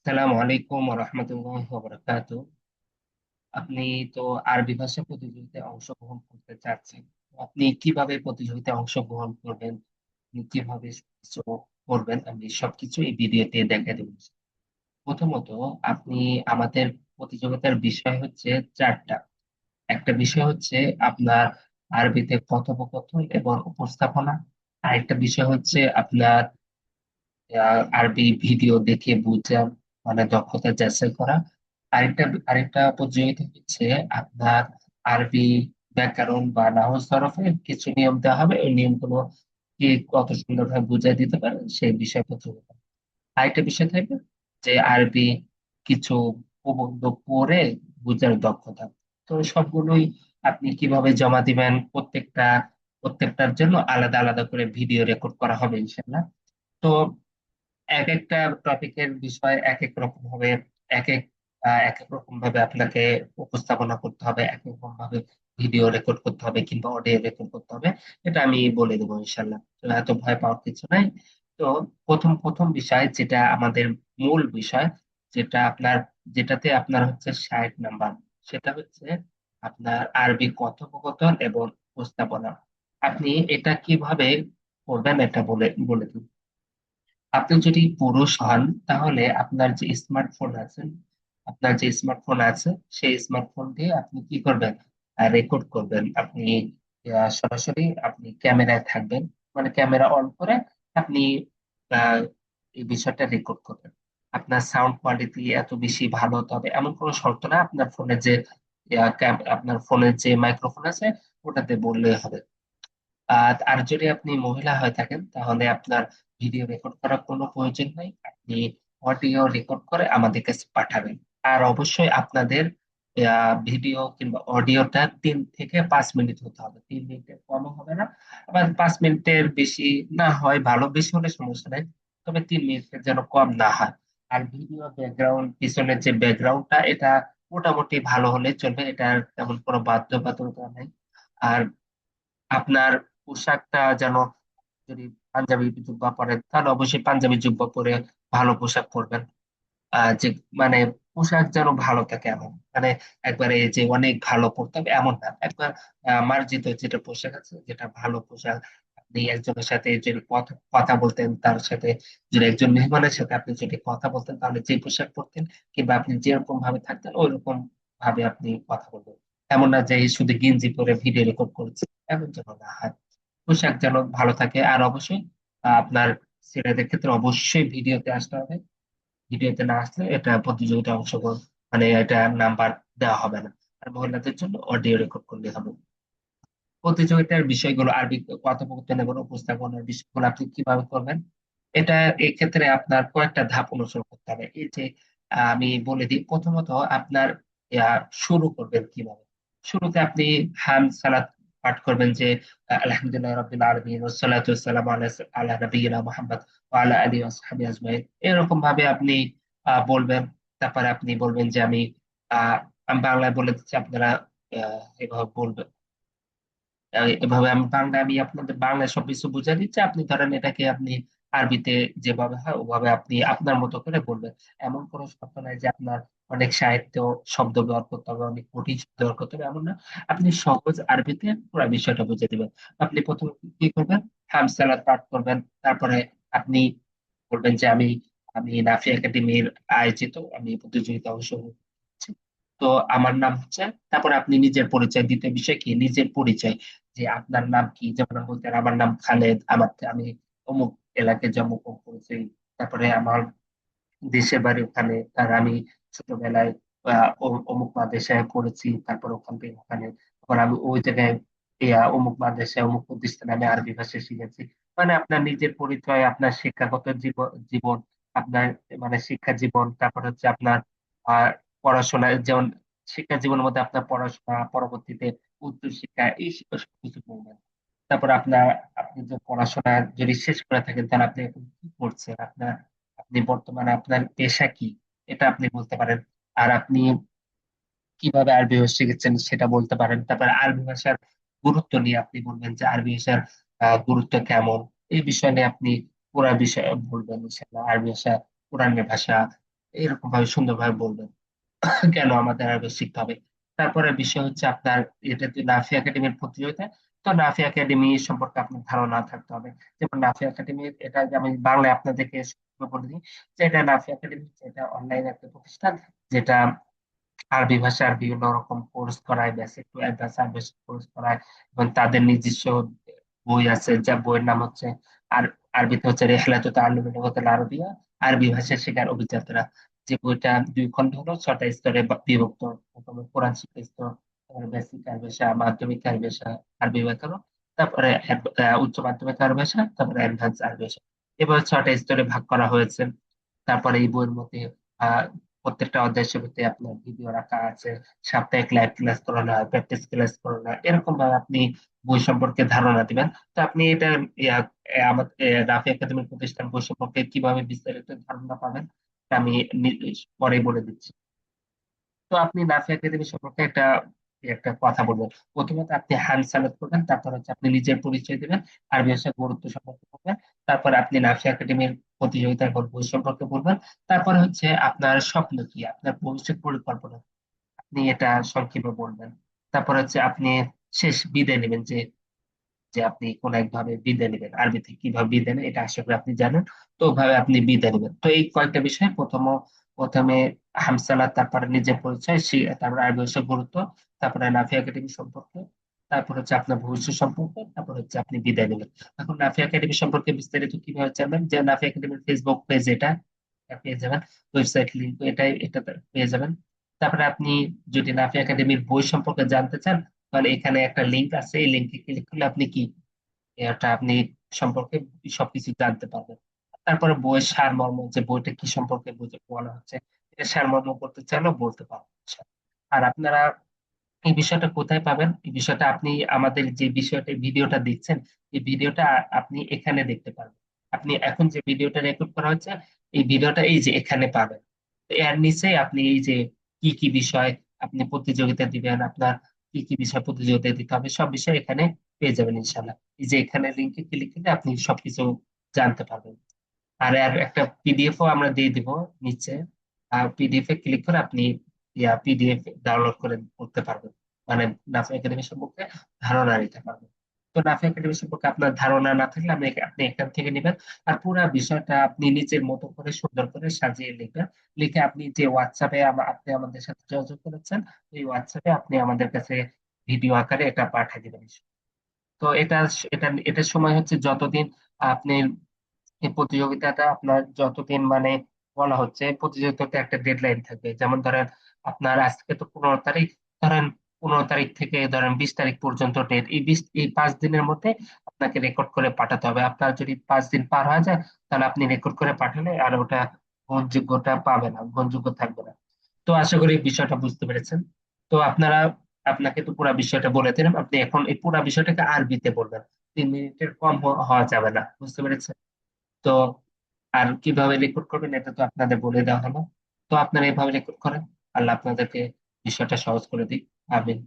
আসসালামু আলাইকুম ওয়া রাহমাতুল্লাহি ওয়া বারাকাতুহু। আপনি তো আরবি ভাষা প্রতিযোগিতায় অংশগ্রহণ করতে চাচ্ছেন। আপনি কিভাবে প্রতিযোগিতায় অংশগ্রহণ করবেন, আপনি কিভাবে সবকিছু করবেন, আমি সবকিছু এই ভিডিওতে দেখাই দেব। প্রথমত, আপনি আমাদের প্রতিযোগিতার বিষয় হচ্ছে ৪টা। একটা বিষয় হচ্ছে আপনার আরবিতে কথোপকথন এবং উপস্থাপনা। আরেকটা বিষয় হচ্ছে আপনার আরবি ভিডিও দেখে বুঝা, মানে দক্ষতা যাচাই করা। আরেকটা প্রতিযোগিতা হচ্ছে আপনার আরবি ব্যাকরণ বা নাহু সরফের কিছু নিয়ম দেওয়া হবে, ওই নিয়মগুলো কি কত সুন্দরভাবে বুঝাই দিতে পারেন সেই বিষয় প্রতিযোগিতা। আরেকটা বিষয় থাকবে যে আরবি কিছু প্রবন্ধ পড়ে বুঝার দক্ষতা। তো সবগুলোই আপনি কিভাবে জমা দিবেন, প্রত্যেকটার জন্য আলাদা আলাদা করে ভিডিও রেকর্ড করা হবে ইনশাল্লাহ। তো এক একটা টপিকের বিষয় এক এক রকম ভাবে, এক এক এক এক রকম ভাবে আপনাকে উপস্থাপনা করতে হবে, এক এক রকম ভাবে ভিডিও রেকর্ড করতে হবে কিংবা অডিও রেকর্ড করতে হবে। এটা আমি বলে দেবো ইনশাল্লাহ, তো এত ভয় পাওয়ার কিছু নাই। তো প্রথম প্রথম বিষয় যেটা আমাদের মূল বিষয়, যেটাতে আপনার হচ্ছে 60 নাম্বার, সেটা হচ্ছে আপনার আরবি কথোপকথন এবং উপস্থাপনা। আপনি এটা কিভাবে করবেন এটা বলে বলে দিন। আপনি যদি পুরুষ হন তাহলে আপনার যে স্মার্টফোন আছে সেই স্মার্টফোন দিয়ে আপনি কি করবেন, রেকর্ড করবেন। আপনি সরাসরি আপনি ক্যামেরায় থাকবেন, মানে ক্যামেরা অন করে আপনি আহ, এই বিষয়টা রেকর্ড করবেন। আপনার সাউন্ড কোয়ালিটি এত বেশি ভালো হতে হবে এমন কোনো শর্ত না, আপনার ফোনের যে মাইক্রোফোন আছে ওটাতে বললেই হবে। আর যদি আপনি মহিলা হয়ে থাকেন তাহলে আপনার ভিডিও রেকর্ড করার কোনো প্রয়োজন নাই, আপনি অডিও রেকর্ড করে আমাদের কাছে পাঠাবেন। আর অবশ্যই আপনাদের ভিডিও কিংবা অডিওটা 3 থেকে 5 মিনিট হতে হবে, 3 মিনিটের কমও হবে না, আবার 5 মিনিটের বেশি না হয় ভালো, বেশি হলে সমস্যা নেই, তবে 3 মিনিটের যেন কম না হয়। আর ভিডিও ব্যাকগ্রাউন্ড, পিছনের যে ব্যাকগ্রাউন্ডটা এটা মোটামুটি ভালো হলে চলবে, এটার তেমন কোনো বাধ্যবাধকতা নেই। আর আপনার পোশাকটা যেন, যদি পাঞ্জাবি জুব্বা পরেন তাহলে অবশ্যই পাঞ্জাবি জুব্বা পরে ভালো পোশাক পরবেন। যে মানে পোশাক যেন ভালো থাকে, এমন মানে একবারে যে অনেক ভালো পড়তে হবে এমন না, একবার মার্জিত যেটা পোশাক আছে, যেটা ভালো পোশাক। আপনি একজনের সাথে যদি কথা কথা বলতেন, তার সাথে যদি একজন মেহমানের সাথে আপনি যদি কথা বলতেন তাহলে যে পোশাক পরতেন কিংবা আপনি যেরকম ভাবে থাকতেন ওইরকম ভাবে আপনি কথা বলবেন। এমন না যে শুধু গেঞ্জি পরে ভিডিও রেকর্ড করছে, এমন যেন না হয়। পোশাক যেন ভালো থাকে। আর অবশ্যই আপনার ছেলেদের ক্ষেত্রে অবশ্যই ভিডিওতে আসতে হবে। ভিডিওতে না আসলে এটা প্রতিযোগিতায় অংশগ্রহণ, মানে এটা নাম্বার দেওয়া হবে না। আর মহিলাদের জন্য অডিও রেকর্ড করলে হবে। প্রতিযোগিতার বিষয়গুলো আরবি কথোপকথন এবং উপস্থাপনার বিষয়গুলো আপনি কিভাবে করবেন, এটা এক্ষেত্রে আপনার কয়েকটা ধাপ অনুসরণ করতে হবে। এই যে আমি বলে দিই, প্রথমত আপনার শুরু করবেন কিভাবে। শুরুতে আপনি হাম সালাত পাঠ করবেন, যে আলহামদুলিল্লাহ রাব্বিল আলামিন ওয়াসসালাতু ওয়াসসালামু আলা আলা নবিয়িনা মুহাম্মদ ওয়া আলা আলিহি ওয়া সাহবিহি আজমাইন, এরকম ভাবে আপনি বলবেন। তারপরে আপনি বলবেন যে আহ, আমি বাংলায় বলে দিচ্ছি, আপনারা এভাবে বলবেন। এভাবে আমি আপনাদের বাংলায় সবকিছু বুঝিয়ে দিচ্ছি, আপনি ধরেন এটাকে আপনি আরবিতে যেভাবে হয় ওভাবে আপনি আপনার মতো করে বলবেন। এমন কোনো শর্ত নাই যে আপনার অনেক সাহিত্য শব্দ ব্যবহার করতে হবে, অনেক কঠিন শব্দ ব্যবহার করতে হবে, এমন না। আপনি সহজ আরবিতে পুরো বিষয়টা বুঝিয়ে দিবেন। আপনি প্রথমে কি করবেন, হামসালাত পাঠ করবেন। তারপরে আপনি বলবেন যে আমি আমি নাফি একাডেমির আয়োজিত আমি প্রতিযোগিতায় অংশগ্রহণ করছি। তো আমার নাম হচ্ছে, তারপরে আপনি নিজের পরিচয় দিতে, বিষয় কি নিজের পরিচয়, যে আপনার নাম কি, যেমন বলতেন আমার নাম খালেদ, আমি অমুক এলাকায় জন্মগ্রহণ করেছি, তারপরে আমার দেশের বাড়ি ওখানে, তার আমি ছোটবেলায় অমুক মাদ্রাসায় পড়েছি, তারপর ওখান থেকে ওখানে, তারপর আমি ওই জায়গায় অমুক মাদ্রাসায় অমুক প্রতিষ্ঠানে আমি আরবি ভাষা শিখেছি। মানে আপনার নিজের পরিচয়, আপনার শিক্ষাগত জীবন, আপনার মানে শিক্ষা জীবন, তারপর হচ্ছে আপনার আহ পড়াশোনা, যেমন শিক্ষা জীবনের মধ্যে আপনার পড়াশোনা, পরবর্তীতে উচ্চ শিক্ষা, এই শিক্ষা সবকিছু বলবেন। তারপর আপনি যে পড়াশোনা যদি শেষ করে থাকেন তাহলে আপনি এখন কি করছেন, আপনি বর্তমানে আপনার পেশা কি, এটা আপনি বলতে পারেন। আর আপনি কিভাবে আরবি ভাষা শিখেছেন সেটা বলতে পারেন। তারপর আরবি ভাষার গুরুত্ব নিয়ে আপনি বলবেন যে আরবি ভাষার গুরুত্ব কেমন, এই বিষয় নিয়ে আপনি পুরা বিষয় বলবেন ইনশাআল্লাহ। আরবি ভাষা কোরআনের ভাষা, এরকম ভাবে সুন্দরভাবে বলবেন কেন আমাদের আরো শিখতে হবে। তারপরে বিষয় হচ্ছে আপনার, এটা তো নাফি একাডেমির প্রতিযোগিতা, তো নাফি একাডেমি সম্পর্কে আপনার ধারণা থাকতে হবে। যেমন নাফি একাডেমির, এটা যে আমি বাংলায় আপনাদেরকে সংক্ষেপে বলে দিই, যে এটা নাফি একাডেমি, যেটা অনলাইন একটা প্রতিষ্ঠান, যেটা আরবি ভাষার বিভিন্ন রকম কোর্স করায়, basic to advance service course করায়। এবং তাদের নিজস্ব বই আছে, যা বইয়ের নাম হচ্ছে, আর আরবিতে হচ্ছে রেহলাতু তাআল্লুমিল লুগাতিল আরবিয়া, আরবি ভাষা শেখার অভিযাত্রা। যে বইটা 2 খণ্ড হলো, 6টা স্তরে বিভক্ত। প্রথমে কোরআন শিক্ষা স্তর, তারপরে বেসিক আরবি ভাষা, মাধ্যমিক আরবি ভাষা, আরবি ব্যাকরণ, তারপরে উচ্চ মাধ্যমিক আরবি ভাষা, তারপরে অ্যাডভান্স আরবি ভাষা। এভাবে 6টা স্তরে ভাগ করা হয়েছে। তারপরে এই বইয়ের মধ্যে আহ প্রত্যেকটা অধ্যায় শুরুতে আপনার ভিডিও রাখা আছে, সাপ্তাহিক লাইভ ক্লাস করানো হয়, প্র্যাকটিস ক্লাস করানো হয়, এরকম ভাবে আপনি বই সম্পর্কে ধারণা দিবেন। তো আপনি এটা আমাদের রাফি একাডেমির প্রতিষ্ঠান বই সম্পর্কে কিভাবে বিস্তারিত ধারণা পাবেন, তা আমি পরে বলে দিচ্ছি। তো আপনি নাফি একাডেমি সম্পর্কে একটা একটা কথা বলবেন। প্রথমত আপনি হ্যান্ড সালাত করবেন, তারপর হচ্ছে আপনি নিজের পরিচয় দিবেন, আরবি ভাষার গুরুত্ব সম্পর্কে বলবেন, তারপর আপনি নাফি একাডেমির প্রতিযোগিতার বই সম্পর্কে বলবেন, তারপর হচ্ছে আপনার স্বপ্ন কি, আপনার ভবিষ্যৎ পরিকল্পনা, আপনি এটা সংক্ষেপে বলবেন। তারপর হচ্ছে আপনি শেষ বিদায় নেবেন, যে যে আপনি কোন একভাবে বিদায় নেবেন, আরবিতে কিভাবে বিদায় নেবেন এটা আশা করি আপনি জানেন। তো ওভাবে আপনি বিদায় নেবেন। তো এই কয়েকটা বিষয়, প্রথমে হামসালা, তারপরে নিজের পরিচয়, তারপরে আরবি ভাষার গুরুত্ব, তারপরে নাফি একাডেমি সম্পর্কে, তারপর হচ্ছে আপনার ভবিষ্যৎ সম্পর্কে, তারপর হচ্ছে আপনি বিদায় নেবেন। এখন নাফি একাডেমি সম্পর্কে বিস্তারিত কিভাবে জানবেন, যে নাফি একাডেমির ফেসবুক পেজ, এটা পেয়ে যাবেন, ওয়েবসাইট লিঙ্ক এটা পেয়ে যাবেন। তারপরে আপনি যদি নাফি একাডেমির বই সম্পর্কে জানতে চান, তাহলে এখানে একটা লিংক আছে, এই লিঙ্কে ক্লিক করলে আপনি কি, এটা আপনি সম্পর্কে সবকিছু জানতে পারবেন। তারপরে বইয়ের সারমর্ম, যে বইটা কি সম্পর্কে বলা হচ্ছে, এটা সারমর্ম করতে চাইলেও বলতে পারবেন। আর আপনারা এই বিষয়টা কোথায় পাবেন, এই বিষয়টা আপনি আমাদের যে বিষয়টা ভিডিওটা দেখছেন, এই ভিডিওটা আপনি এখানে দেখতে পারবেন। আপনি এখন যে ভিডিওটা রেকর্ড করা হচ্ছে, এই ভিডিওটা এই যে এখানে পাবেন। তো এর নিচে আপনি এই যে কি কি বিষয় আপনি প্রতিযোগিতা দিবেন, আপনার কি কি বিষয় প্রতিযোগিতা দিতে হবে, সব বিষয় এখানে পেয়ে যাবেন ইনশাল্লাহ। এই যে এখানে লিঙ্কে ক্লিক করলে আপনি সবকিছু জানতে পারবেন। আর এর একটা পিডিএফও আমরা দিয়ে দিব নিচে। পিডিএফ এ ক্লিক করে আপনি পিডিএফ ডাউনলোড করে পড়তে পারবেন, মানে নাফা একাডেমি সম্পর্কে ধারণা নিতে পারবেন। তো নাফা একাডেমি সম্পর্কে আপনার ধারণা না থাকলে আপনি এখান থেকে নেবেন। আর পুরো বিষয়টা আপনি নিজের মতো করে সুন্দর করে সাজিয়ে লিখবেন। লিখে আপনি যে হোয়াটসঅ্যাপে আপনি আমাদের সাথে যোগাযোগ করেছেন, এই হোয়াটসঅ্যাপে আপনি আমাদের কাছে ভিডিও আকারে এটা পাঠিয়ে দিবেন। তো এটার সময় হচ্ছে যতদিন আপনি, এই প্রতিযোগিতাটা আপনার যতদিন মানে বলা হচ্ছে, প্রতিযোগিতাতে একটা ডেডলাইন থাকবে। যেমন ধরেন আপনার আজকে তো 15 তারিখ, ধরেন 15 তারিখ থেকে ধরেন 20 তারিখ পর্যন্ত ডেট, এই 5 দিনের মধ্যে আপনাকে রেকর্ড করে পাঠাতে হবে। আপনার যদি 5 দিন পার হয়ে যায়, তাহলে আপনি রেকর্ড করে পাঠালে আর ওটা গ্রহণযোগ্যতা পাবে না, গ্রহণযোগ্য থাকবে না। তো আশা করি এই বিষয়টা বুঝতে পেরেছেন। তো আপনাকে তো পুরো বিষয়টা বলে দিলাম, আপনি এখন এই পুরো বিষয়টাকে আরবিতে বলবেন। 3 মিনিটের কম হওয়া যাবে না, বুঝতে পেরেছেন? তো আর কিভাবে রেকর্ড করবেন এটা তো আপনাদের বলে দেওয়া হলো। তো আপনারা এইভাবে রেকর্ড করেন, আল্লাহ আপনাদেরকে বিষয়টা সহজ করে দিক। আমিন।